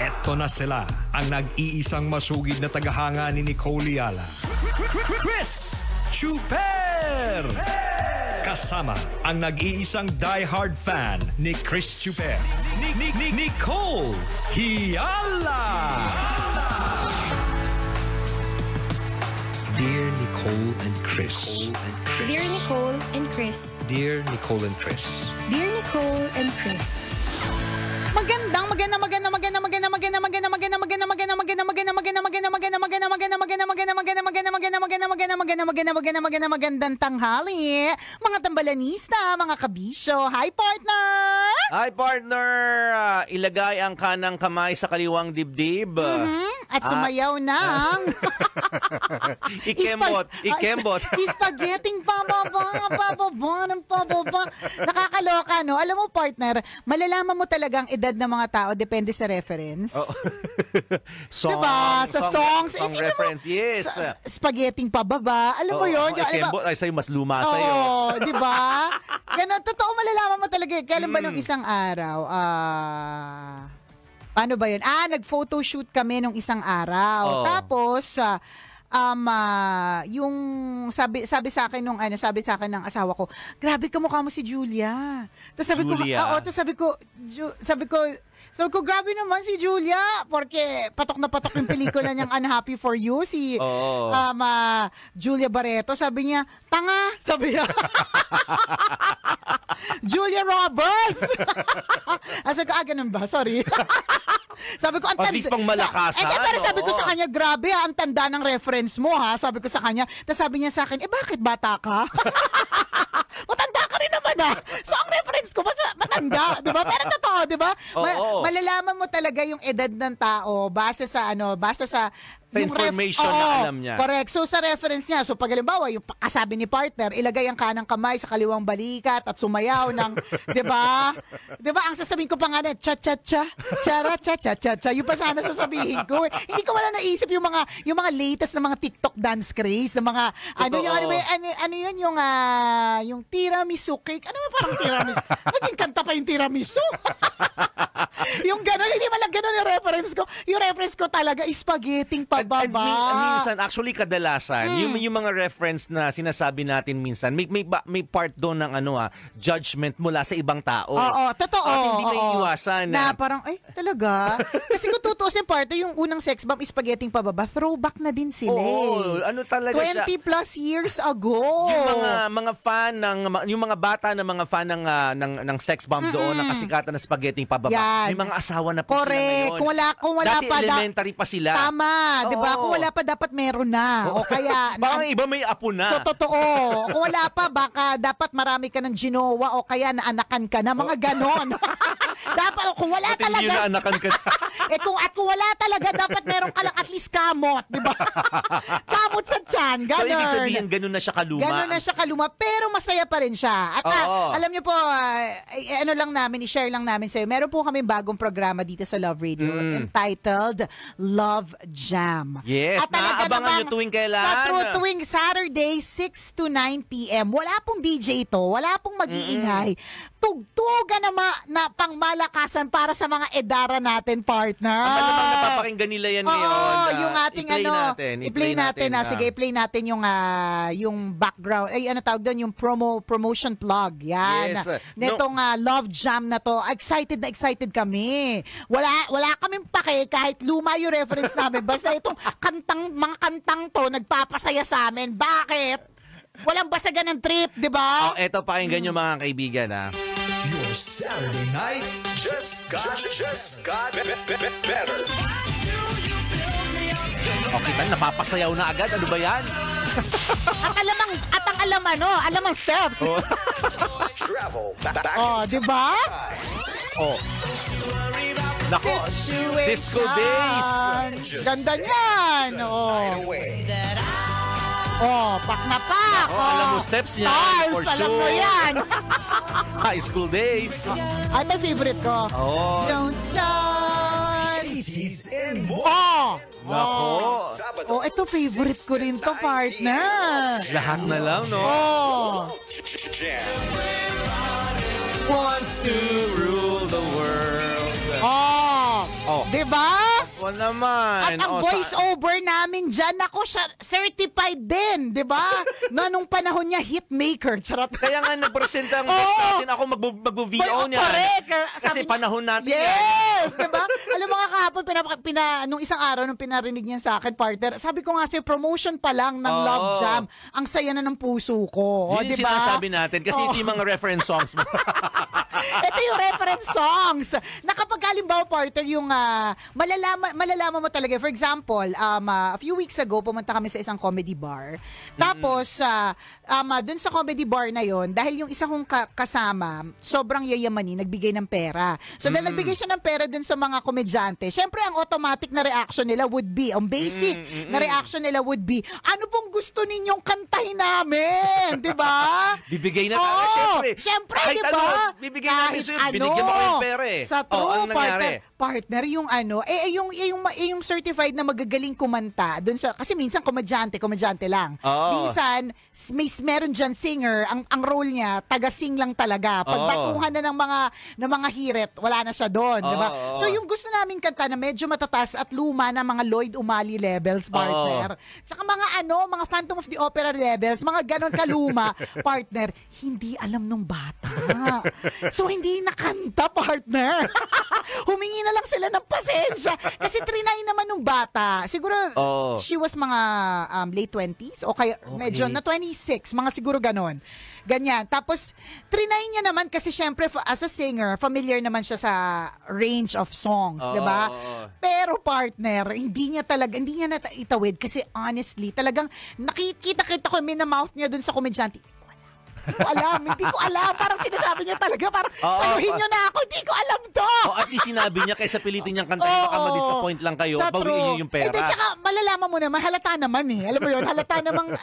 Eto na sila, ang nag-iisang masugid na tagahanga ni Nicole Yala. Chris Chuper! Kasama ang nag-iisang diehard fan ni Chris Chuper, Nicole Yala! Dear Nicole and Chris. Dear Nicole and Chris. Dear Nicole and Chris. Dear Nicole and Chris. Magandang tanghali, mga tambalanista, mga kabisyo. Hi, partner! Hi, partner! Ilagay ang kanang kamay sa kaliwang dibdib. At sumayaw ng Ikembot. Spaghetting pababa. Nakakaloka, no? Alam mo, partner, malalaman mo talagang edad ng mga tao depende sa reference. Oh. Diba? Sa songs. Song reference, yes. Spaghetting pababa. Alam mo yun? Ikembot ay sa'yo, mas luma sa'yo. Oo, di ba? Ganun, totoo malalaman mo talaga. Kailan ba nung isang araw? Paano ba yun? Nag-photoshoot kami nung isang araw. Oh. Tapos, yung sabi sa akin ng asawa ko, grabe kamukha mo si Julia. Tapos sabi ko, grabe naman si Julia porque patok na patok yung pelikula niyang Unhappy for You, si Julia Barreto. Sabi niya, tanga, sabi niya. Julia Roberts. Sabi ko, ganun ba? Sorry. Sabi ko, ang tanda. At least pang malakasan. Pero sabi ko sa kanya, grabe ang tanda ng reference mo ha. Sabi ko sa kanya. Tapos sabi niya sa akin, bakit bata ka? Matanda ka rin naman ha. So ang reference ko, matanda. Diba? Pero totoo, diba? Malalaman mo talaga yung edad ng tao base sa yung information na alam niya. Correct. So sa reference niya, so pag halimbawa, yung kasabi ni partner, ilagay ang kanang kamay sa kaliwang balikat at sumayaw ng, di ba? Di ba? Ang sasabihin ko pa nga na, cha-cha-cha, chara-cha-cha-cha-cha. Yung pa sana sasabihin ko. Hindi ko wala naisip yung mga latest na mga TikTok dance craze, na mga, yung tiramisu cake. Ano ba parang tiramisu? Naging kanta pa yung tiramisu. Yung gano'n, hindi man lang gano'n yung reference ko. Yung reference ko talaga is spaghetting pababa. Minsan, actually kadalasan, yung mga reference na sinasabi natin minsan, may part doon ng judgment mula sa ibang tao. Oo, totoo. At hindi may iwasan. Na parang, talaga? Kasi kung tutusin part, yung unang sex bomb is spaghetting pababa, throwback na din sila. Oo, ano talaga 20 siya. plus years ago. Yung mga fan yung mga bata na mga fan ng sex bomb doon, ng kasikatan na spaghetting pababa. Yan. May mga asawa na po sila Correct. ngayon. Kung wala Dati pa. elementary pa sila. Tama. Di ba? Kung wala pa, dapat meron na. O kaya. Baka iba may apo na. So, totoo. Kung wala pa, baka dapat marami ka ng ginowa o kaya naanakan ka na. Mga ganon. Dapat, kung wala talaga. Hindi yun naanakan ka na. kung wala talaga, dapat meron ka lang at least kamot. Di ba? Kamot sa tiyan. Ganon. So, ibig sabihin, ganun na siya kaluma. Ganun na siya kaluma. Pero masaya pa rin siya. At alam niyo po, i-share lang namin sa'yo. Meron po kami bagong programa dito sa Love Radio entitled Love Jam. Yes, at naaabangan nyo tuwing kailan? Tuwing Saturday, 6 to 9 p.m. Wala pong DJ to, wala pong mag-iingay. Tugtugan na pangmalakasan para sa mga edara natin, partner. Ang malamang napapakinggan nila yan ngayon. Yung ating i-play natin. Sige, i-play natin yung background. Tawag doon, yung promotion plug. Yan. Yes. Netong Love Jam na to. Excited na excited kami. Wala kaming pake kahit luma yung reference namin. Basta itong mga kantang to nagpapasaya sa amin. Bakit? Walang basagan ng trip, di ba? Eto, pakinggan nyo mga kaibigan, ha? Your Saturday night just got better. Okay, napapasayaw na agad. Ano ba yan? At ang alamang steps. Travel back di ba? Nako, Disco Days. Ganda niyan. Pak na pak. Alam mo steps niya. Stars, for alam sure. mo yan. High School Days. Ito yung favorite ko. Don't start. 80s and more. Nako. Ito favorite ko rin to, partner. Lahat na lang, no? Jam. Wants to rule the world. Diba? Wala naman. At ang voice over namin dyan, ako siya, certified din, di ba? Nung panahon niya, hitmaker. Charot. Kaya nga nagpresenta ang guest natin. Ako magbo-VO niya. Correct. Kasi panahon natin yes, di ba? Alam mo nga kahapon, nung isang araw, nung pinarinig niya sa akin, partner, sabi ko nga promotion pa lang ng Love Jam. Ang saya na ng puso ko. Yun yung sinasabi natin. Kasi ito yung mga reference songs mo. Ito yung reference songs. Na kapag halimbawa, partner, yung malalaman mo talaga. For example, a few weeks ago, pumunta kami sa isang comedy bar. Tapos, dun sa comedy bar na yon, dahil yung isa kong kasama, sobrang yayamanin, nagbigay ng pera. So, dahil nagbigay siya ng pera dun sa mga komedyante, syempre, ang automatic na reaction nila would be, ang basic na reaction nila would be, ano pong gusto ninyong kantahin namin? Diba? Bibigay na tayo, syempre. Syempre, Kahit diba? ano, bibigay namin sa'yo, binigyan mo ko yung pera eh. Sa true, ang nangyari? partner, yung yung certified na magagaling kumanta, dun sa, kasi minsan komedyante lang. Minsan, meron dyan singer, ang role niya, taga-sing lang talaga. Pagbatuhan na ng mga hirit, wala na siya doon, di ba? So yung gusto namin kanta na medyo matataas at luma na mga Lloyd Umali levels, partner. Tsaka mga Phantom of the Opera levels, mga ganon kaluma, partner, hindi alam nung bata. So hindi nakanta, partner. Humingi na lang sila ng pasensya. Kasi trinay naman nung bata. Siguro, she was mga late 20s o kaya medyo na 26, mga siguro ganon. Ganyan. Tapos, trinay niya naman kasi syempre as a singer, familiar naman siya sa range of songs, di ba? Pero partner, hindi niya itawid kasi honestly, talagang nakikita ko yung minamouth niya dun sa komedyante. Hindi ko alam. Parang sinasabi niya talaga, parang saluhin niyo na ako, hindi ko alam to. At least sinabi niya, kaysa pilitin niyang kantahin, baka ma-disappoint lang kayo, bawiin niyo yung pera. Tsaka malalaman mo naman, halata naman Alam mo yun, halata namang,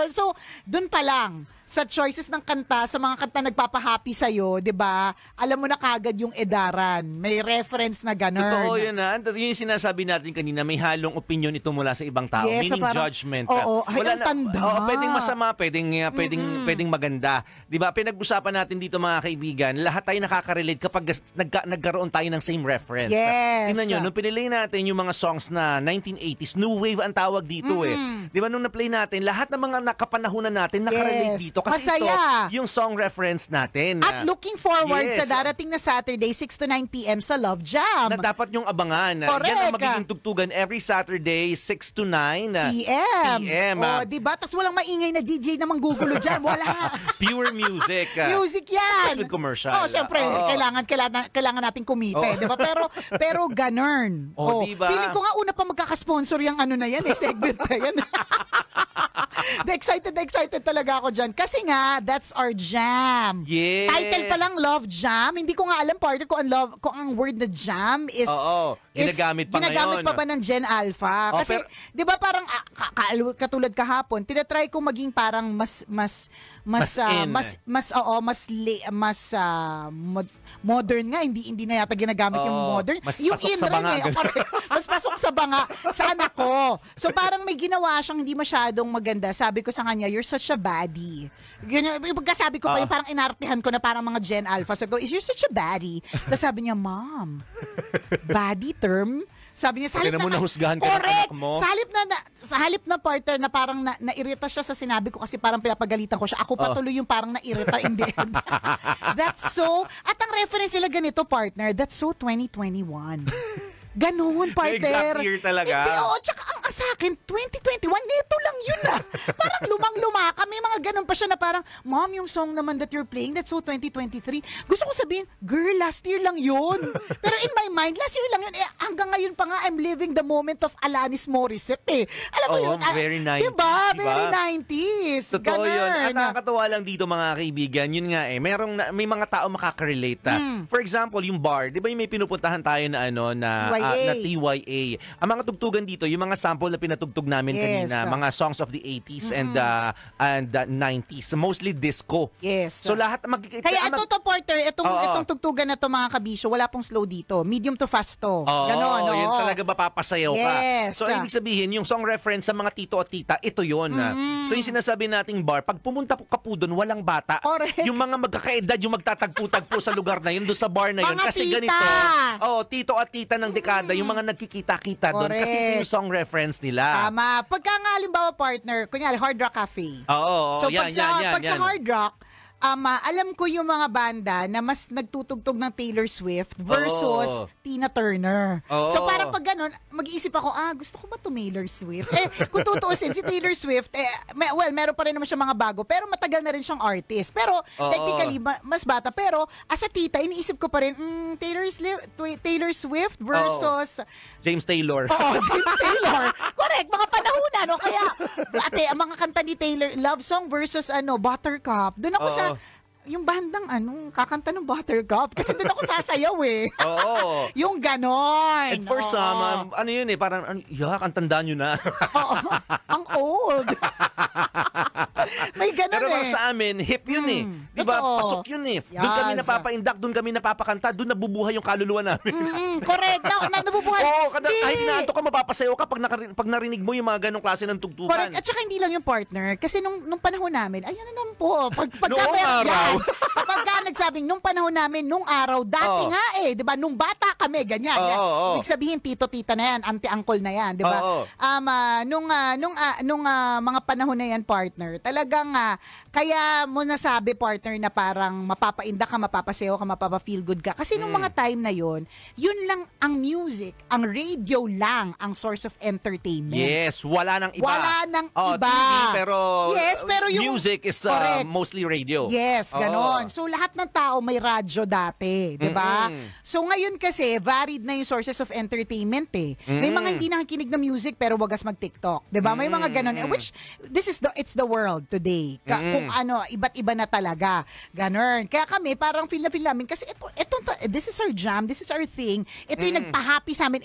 so, dun pa lang, sa choices ng kanta, sa mga kanta nagpapahappy sa'yo, di ba? Alam mo na kagad yung edaran. May reference na ganun. Totoo yun Yun yung sinasabi natin kanina, may halong opinion ito mula sa ibang tao. Yes, meaning parang, judgment. Ay, ang tanda. Pwedeng masama, pwedeng maganda. Di ba? Pinag-usapan natin dito mga kaibigan, lahat tayo nakaka-relate kapag nagkaroon tayo ng same reference. Yes. Tingnan nyo, nung pinilay natin yung mga songs na 1980s, new wave ang tawag dito Di ba? Nung na-play natin, lahat ng mga nakapanahunan natin nakarelate dito. Kasi masaya. Ito, yung song reference natin. At looking forward sa darating na Saturday, 6 to 9 p.m. sa Love Jam. Na dapat yung abangan. Correct. Yan ang magiging tugtugan every Saturday, 6 to 9 p.m. Diba? Tapos walang maingay na DJ na manggugulo dyan. Wala. Pure music. Music yan. Plus with commercial. Syempre, kailangan nating kumite. Diba? Pero ganun. Diba? Feeling ko nga una pa magkakasponsor yung ano na yan, segment na yan. Excited talaga ako dyan. Kasi nga, that's our jam. Yes. Title pa lang, Love Jam. Hindi ko nga alam, partner, kung ang word na jam is... Ginagamit pa ba ng Gen Alpha? Kasi, di ba parang, katulad kahapon, tinatry ko maging parang mas modern nga, hindi na yata ginagamit yung modern. Mas yung pasok sa banga. Mas pasok sa banga sa anak ko. So parang may ginawa siyang hindi masyadong maganda. Sabi ko sa kanya, you're such a baddie. Pagkasabi ko pa yung parang inartihan ko na parang mga Gen Alpha. So, you're such a baddie. Tapos sabi niya, Mom, baddie term? Sabi niya, sa halip na nahusgahan ka ng anak mo. Sa halip na partner na parang nairita siya sa sinabi ko kasi parang pinapagalitan ko siya. Ako patuloy yung parang nairita in the end. That's so, at ang reference nila ganito, partner, that's so 2021. Ganun, partner. Exact year talaga. Hindi, tsaka ang sa akin, 2021, neto lang yun Parang lumang-luma ka. May mga ganun pa siya na parang, Mom, yung song naman that you're playing, that's so 2023. Gusto ko sabihin, girl, last year lang yun. Pero in my mind, last year lang yun. Hanggang ngayon pa nga, I'm living the moment of Alanis Morissette Alam mo yun? Very 90s. Diba? Very 90s. Totoo ganun. yun. At nakakatawa lang dito mga kaibigan, yun nga may mga tao makaka-relate. For example, yung bar, di ba yung may pinupuntahan tayo na na TYA. Ang mga tugtugan dito, yung mga sample example na pinatugtog namin Yes. kanina, mga songs of the 80s and 90s, mostly disco. Yes. So lahat magkikita. Kaya ito to, Porter, itong tugtugan na to mga kabisyo, wala pong slow dito. Medium to fast to. Ganon, oo. Yun talaga mapapasayaw ka. Yes. So ibig sabihin, yung song reference sa mga tito at tita, ito yun. So yung sinasabi nating bar, pag pumunta ka po doon, walang bata. Correct. Yung mga magkakaedad, yung magtatagpo-tagpo sa lugar na yun, doon sa bar na yun. Mga Kasi tita. ganito, tito at tita ng dekada, yung mga nagkikita-kita doon. Kasi ito yung song reference nila. Tama. Pagka nga halimbawa partner, kunyari Hard Rock Cafe. Oo, So yan, pag sa Hard Rock, alam ko yung mga banda na mas nagtutugtog ng Taylor Swift versus Tina Turner. Oo. So parang pag ganun, mag-iisip ako, gusto ko ba to Taylor Swift? Kung tutuusin, si Taylor Swift, meron pa rin naman siya mga bago, pero matagal na rin siyang artist. Pero technically, mas bata. Pero as a tita, iniisip ko pa rin, Taylor Swift versus James Taylor. James Taylor. Correct, mga panahon no? Kaya, ang mga kanta ni Taylor, love song versus Buttercup. Doon ako sa, yung bandang kakanta ng Buttercup. Kasi doon ako sasayaw Oo. Yung ganon. And for some, ano yun parang, ang tanda nyo na. Oo. Ang old. May ganon Pero sa amin, hip yun Di ba? Totoo. Pasok yun Doon kami Yes. napapaindak, doon kami napapakanta, doon nabubuhay yung kaluluwa namin. Correct. Nabubuhay. Kahit inaantok ka, mapapasayaw ka pag narinig mo yung mga ganong klase ng tugtugan. Correct. At saka hindi lang yung partner. Kasi nung panahon namin, ayan na naman po. Noong araw. Pagka nagsabing, nung panahon namin, nung araw, dati nga di ba? Nung bata kami, ganyan. Ibig sabihin, tito-tita na yan, auntie-uncle na yan, di ba? Nung mga panahon na yan, partner, talagang, kaya mo nasabi, partner, na parang mapapainda ka, mapapasayaw ka, mapapa-feel good ka. Kasi nung mga time na yun lang ang music, ang radio lang, ang source of entertainment. Yes, wala nang iba. Wala nang iba. TV, pero yung music is mostly radio. Yes, ganon. So lahat ng tao may radyo dati, 'di ba? So ngayon kasi varied na yung sources of entertainment May mga hindi nakikinig ng music pero wagas mag-TikTok, 'di ba? May mga ganon which it's the world today. Kung iba't iba na talaga. Ganon. Kaya kami parang feel namin kasi ito this is our jam, this is our thing. Ito yung nagpa-happy sa amin.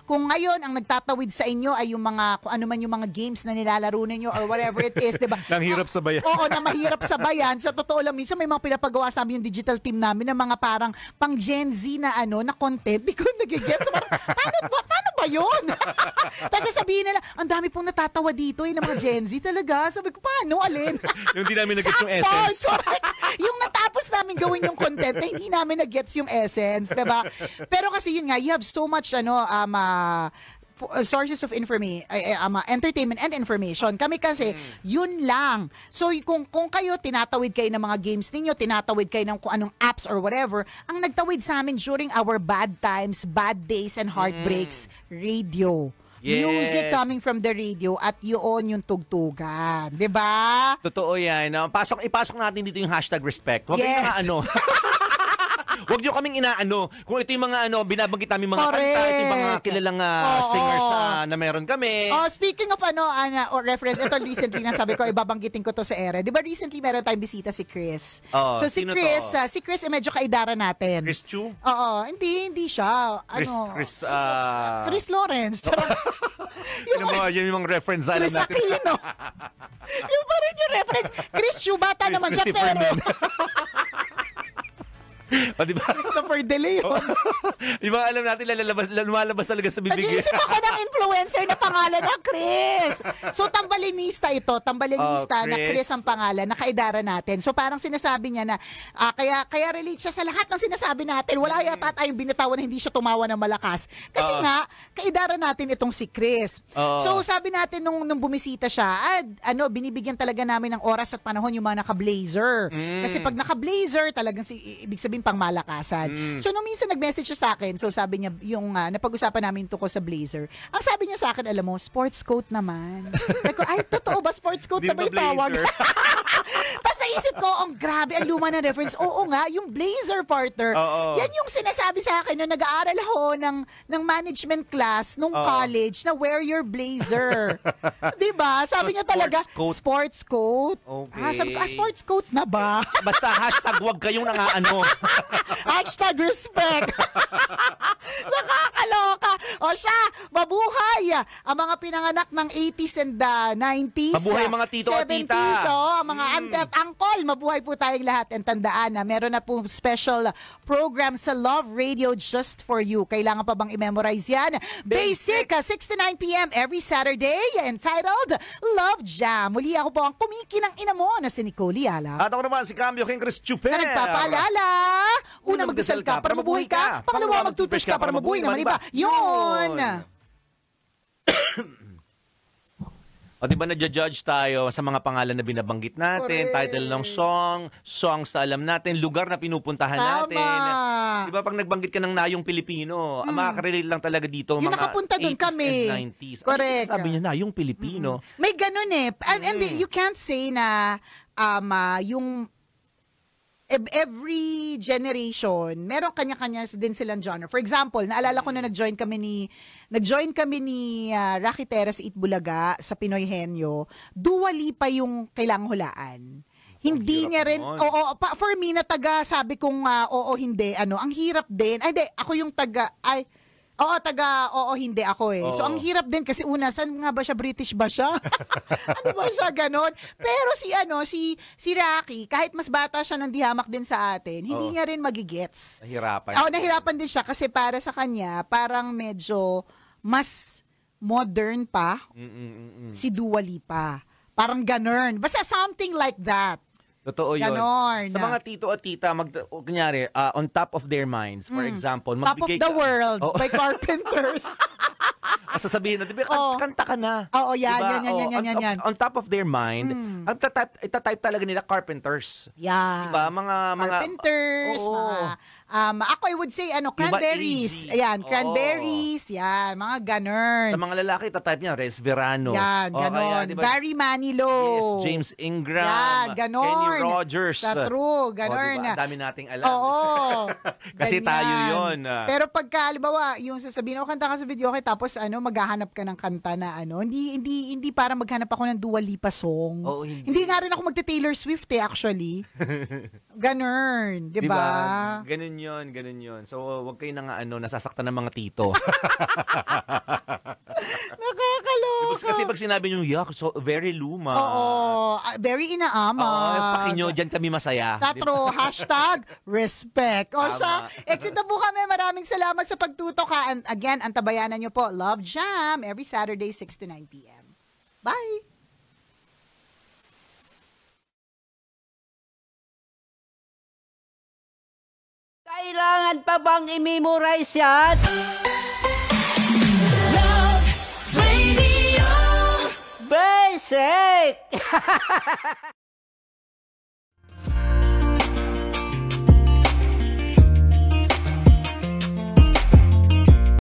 Kung ngayon ang nagtatawid sa inyo ay yung mga kung ano man yung mga games na nilalaro ninyo or whatever it is, 'di ba? Nang hirap sabayan. Oo, na mahirap sabayan. Sa totoo lang, minsan may mga pinapagawa sa amin yung digital team namin ng mga parang pang Gen Z na na content. Di ko nagigets. Paano ba yun? Tapos sasabihin nila, ang dami pong natatawa dito ng mga Gen Z talaga. Sabi ko, paano? Alin? Yung hindi namin nag-gets yung essence. Correct. Yung natapos namin gawin yung content na hindi namin nag-gets yung essence. Diba? Pero kasi yun nga, you have so much sources of entertainment and information. Kami kasi, yun lang. So, kung kayo, tinatawid kayo ng mga games ninyo, tinatawid kayo ng kung anong apps or whatever, ang nagtawid sa amin during our bad times, bad days, and heartbreaks, radio. Yes. Music coming from the radio at yun yung tugtugan. Diba? Totoo yan. Ipasok natin dito yung #respect. Huwag Yes. kayong Huwag nyo kaming kung ito yung mga binabanggit namin mga kanta, ito yung mga kilalang singers na meron kami. Speaking of or reference, ito recently na sabi ko, ibabanggitin ko to sa ere. Di ba recently meron tayong bisita si Chris? So si sino Chris, to? Si Chris medyo kaidara natin. Chris Chu? Oo, hindi siya. Chris Lawrence. Yun yung mga reference alam Chris natin. Aquino. Yung pa rin yung reference. Chris Chu, bata naman siya, Christopher pero... Diba? Christopher De Leon. Yung mga alam natin, lumalabas talaga sa bibig. Nag-iisip ako ng influencer na pangalan na Chris. So, tambalinista ito. Tambalinista na Chris ang pangalan. Nakaidara natin. So, parang sinasabi niya na kaya relate siya sa lahat ng sinasabi natin. Wala yata tayong binitawan na hindi siya tumawa ng malakas. Kasi nga, kaidara natin itong si Chris. So, sabi natin nung bumisita siya, binibigyan talaga namin ng oras at panahon yung mga naka-blazer. Kasi pag naka-blazer, talagang ibig sabihin pang malakasan. So, nung minsan nag-message siya sa akin, so sabi niya, yung napag-usapan namin tungkol sa blazer, ang sabi niya sa akin, alam mo, sports coat naman. Ay, totoo ba? Sports coat na ba yung tawag? Tapos naisip ko, ang grabe, ang luma na reference. Oo nga, yung blazer partner. Oo. Yan yung sinasabi sa akin nung nag-aaral ako ng management class nung college na wear your blazer. Diba? Sabi So, niya talaga, sports coat. sports coat. Okay. Sabi ko, sports coat na ba? Basta hashtag wag kayong nangaano. Hashtag respect. Nakakaloka. O siya, mabuhay ang mga pinanganak ng 80s and 90s. Mabuhay mga tito at 70s, tita. ang mga auntie at uncle. Mabuhay po tayong lahat. And tandaan na meron na po special program sa Love Radio just for you. Kailangan pa bang i-memorize yan? Basic, 6 to 9 p.m. every Saturday, entitled Love Jam. Muli ako po ang kumikinang ina mo na si Nicole Yala. At ako naman si Cambio King Chris Chuper. Na nagpapaalala, una magdasal ka para mabuhay ka, pangalawa mag-toothbrush ka para mabuhay naman iba. Yun! O diba nadja-judge tayo sa mga pangalan na binabanggit natin, Correct. title ng song, songs na alam natin, lugar na pinupuntahan Tama. natin. Diba pag nagbanggit ka ng Nayong Pilipino, makaka-relate lang talaga dito Yung mga nakapunta dun 80s kami. and 90s. Correct. Sabi niya, Nayong Pilipino. May ganun eh. And you can't say na yung every generation, meron kanya-kanya din silang genre. For example, naalala ko na nag-join kami ni Rocky Terra sa Itbulaga sa Pinoy Henyo. Dua Lipa yung kailangang hulaan. Hindi hirap niya rin, nun. for me na taga, sabi kong oo, hindi, ang hirap din. Ay, hindi, ako yung oo, hindi ako eh. So, Oo. ang hirap din kasi una, saan nga ba siya? British ba siya? Ano ba siya? Ganon. Pero si Rocky, kahit mas bata siya nang dihamak din sa atin, hindi Oo. niya rin magigets. Nahirapan. Nahirapan din siya kasi para sa kanya, parang medyo mas modern pa si Dua Lipa. Parang ganon. Basta something like that. Totoo yun. Ganon. Sa mga tito at tita, kunyari, on top of their minds, for example, Top of magbigay the World Oo. by Carpenters. Sasabihin na, diba, Oo. kanta ka na. Oo, yan, Diba? yan. On top of their mind, ang itatype talaga nila Carpenters. Yeah. Diba? Mga Carpenters, Oo. mga, ako I would say, cranberries. easy. Ayan, Oo. cranberries, yan, mga ganun. Sa mga lalaki, itatype niya, Res Verano. Yan, O, ganon. ayan, diba? Barry Manilow. Yes, James Ingram. Yan, ganon. Kenny Rogers. Sa true, O, ganon. diba? Ang dami nating alam. Oo. Kasi ganyan. tayo yun. Pero pagka, halimbawa, yung sasabihin, kanta ka sa video, okay, tapos maghahanap ka ng kanta na hindi para maghanap ako ng Dua Lipa song. Oo, hindi. Hindi nga rin ako magte-Taylor Swift actually. Ganon, di ba? Ganun yun. So, wag kayo na nga nasasaktan ng mga tito. Nakakaloka. Kasi pag sinabi nyo, so very luma. Oo, very inaama. Pakinyo, dyan kami masaya. Sa true, hashtag respect. O Tama. siya, exit na po kami. Maraming salamat sa pagtutok ha. And again, antabayanan nyo po, Love Jam, every Saturday, 6 to 9 p.m. Bye! Kailangan pa bang i-memorize yan? Love Radio. Basic!